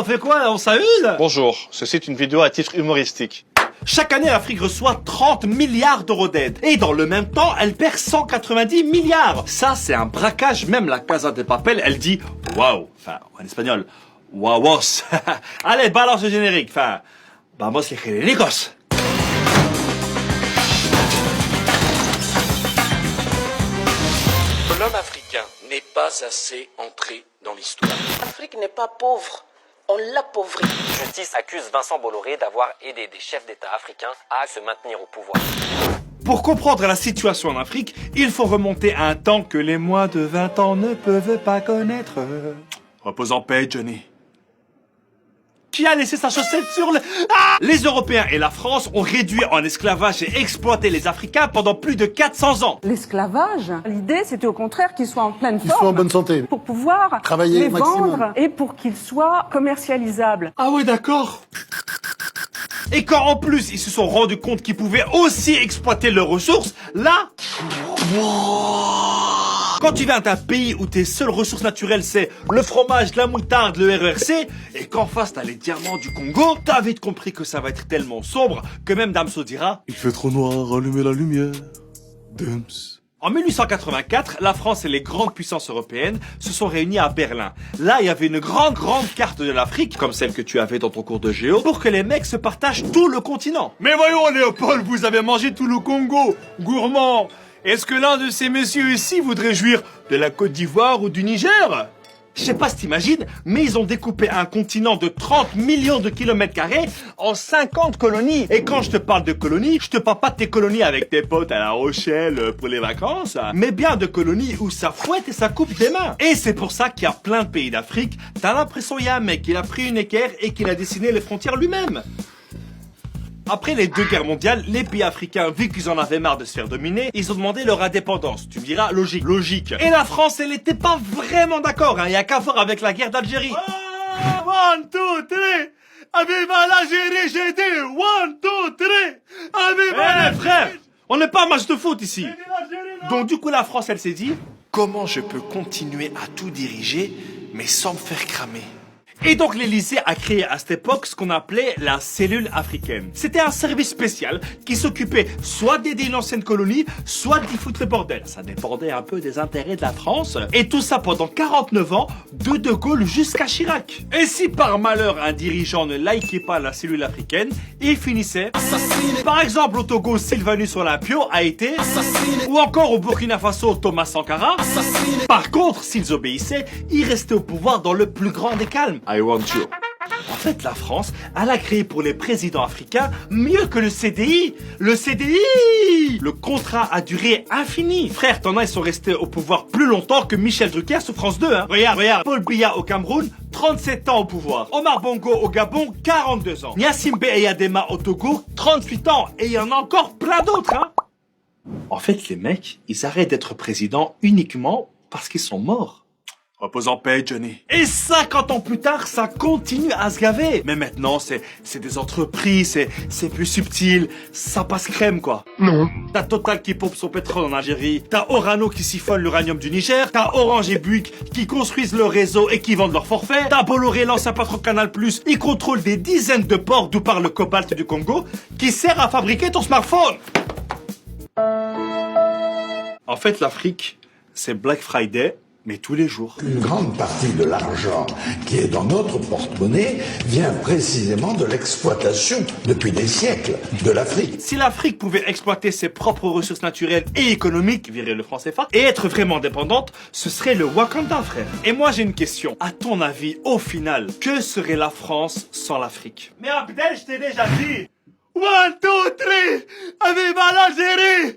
on fait quoi? On s'amuse? Bonjour, ceci est une vidéo à titre humoristique. Chaque année, l'Afrique reçoit 30 milliards d'euros d'aide. Et dans le même temps, elle perd 190 milliards. Ça, c'est un braquage. Même la Casa de Papel, elle dit « Waouh ». Enfin, en espagnol, « Wawos ». Allez, balance le générique. Enfin, vamos les généricos. L'homme africain n'est pas assez entré dans l'histoire. L'Afrique n'est pas pauvre, on l'appauvrit. Justice accuse Vincent Bolloré d'avoir aidé des chefs d'État africains à se maintenir au pouvoir. Pour comprendre la situation en Afrique, il faut remonter à un temps que les moins de 20 ans ne peuvent pas connaître. Repose en paix, Johnny. Qui a laissé sa chaussette sur le... Ah! Les Européens et la France ont réduit en esclavage et exploité les Africains pendant plus de 400 ans. L'esclavage, l'idée c'était au contraire qu'ils soient en pleine forme. Qu'ils soient en bonne santé. Pour pouvoir Travailler les au maximum. vendre et pour qu'ils soient commercialisables. Ah ouais, d'accord. Et quand en plus ils se sont rendus compte qu'ils pouvaient aussi exploiter leurs ressources, là... Quand tu viens d'un pays où tes seules ressources naturelles c'est le fromage, la moutarde, le RERC, et qu'en face t'as les diamants du Congo, t'as vite compris que ça va être tellement sombre que même Damso dira « Il fait trop noir, allumez la lumière. Dumps. » En 1884, la France et les grandes puissances européennes se sont réunies à Berlin. Là, il y avait une grande carte de l'Afrique, comme celle que tu avais dans ton cours de géo, pour que les mecs se partagent tout le continent. Mais voyons, Léopold, vous avez mangé tout le Congo, gourmand. Est-ce que l'un de ces messieurs ici voudrait jouir de la Côte d'Ivoire ou du Niger? Je sais pas si t'imagines, mais ils ont découpé un continent de 30 millions de kilomètres carrés en 50 colonies. Et quand je te parle de colonies, je te parle pas de tes colonies avec tes potes à La Rochelle pour les vacances, mais bien de colonies où ça fouette et ça coupe des mains. Et c'est pour ça qu'il y a plein de pays d'Afrique, t'as l'impression qu'il y a un mec qui a pris une équerre et qu'il a dessiné les frontières lui-même. Après les deux guerres mondiales, les pays africains, vu qu'ils en avaient marre de se faire dominer, ils ont demandé leur indépendance. Tu me diras, logique. Et la France, elle était pas vraiment d'accord, hein. Il y a qu'à voir avec la guerre d'Algérie. One, two, three. Viva l'Algérie, j'ai dit. One, two, three. Viva frère, on n'est pas un match de foot ici. Donc du coup, la France, elle s'est dit, comment je peux continuer à tout diriger, mais sans me faire cramer? Et donc l'Élysée a créé à cette époque ce qu'on appelait la cellule africaine. C'était un service spécial qui s'occupait soit d'aider une ancienne colonie, soit d'y foutre le bordel. Ça dépendait un peu des intérêts de la France. Et tout ça pendant 49 ans, de Gaulle jusqu'à Chirac. Et si par malheur un dirigeant ne likait pas la cellule africaine, il finissait... Assassiné. Par exemple au Togo, Sylvanus Olympio a été... Assassiné. Ou encore au Burkina Faso, Thomas Sankara. Assassiné. Par contre, s'ils obéissaient, ils restaient au pouvoir dans le plus grand des calmes. I want you. En fait, la France, elle a créé pour les présidents africains mieux que le CDI. Le CDI! Le contrat a duré infini. Frère, t'en as, ils sont restés au pouvoir plus longtemps que Michel Drucker sur France 2, hein. Regarde. Paul Biya au Cameroun, 37 ans au pouvoir. Omar Bongo au Gabon, 42 ans. Gnassingbé Eyadema au Togo, 38 ans. Et il y en a encore plein d'autres, hein. En fait, les mecs, ils arrêtent d'être présidents uniquement parce qu'ils sont morts. Repose en paix, Johnny. Et 50 ans plus tard, ça continue à se gaver. Mais maintenant, c'est des entreprises, c'est plus subtil, ça passe crème, quoi. Non. T'as Total qui pompe son pétrole en Algérie, t'as Orano qui siphonne l'uranium du Niger, t'as Orange et Bouygues qui construisent leur réseau et qui vendent leurs forfaits, t'as Bolloré, l'ancien patron Canal+, il contrôle des dizaines de ports d'où part le cobalt du Congo, qui sert à fabriquer ton smartphone. En fait, l'Afrique, c'est Black Friday, mais tous les jours. Une grande partie de l'argent qui est dans notre porte-monnaie vient précisément de l'exploitation, depuis des siècles, de l'Afrique. Si l'Afrique pouvait exploiter ses propres ressources naturelles et économiques, virer le franc CFA, et être vraiment indépendante, ce serait le Wakanda, frère. Et moi, j'ai une question. À ton avis, au final, que serait la France sans l'Afrique? Mais Abdel, je t'ai déjà dit. One, two, three. Viva l'Algérie.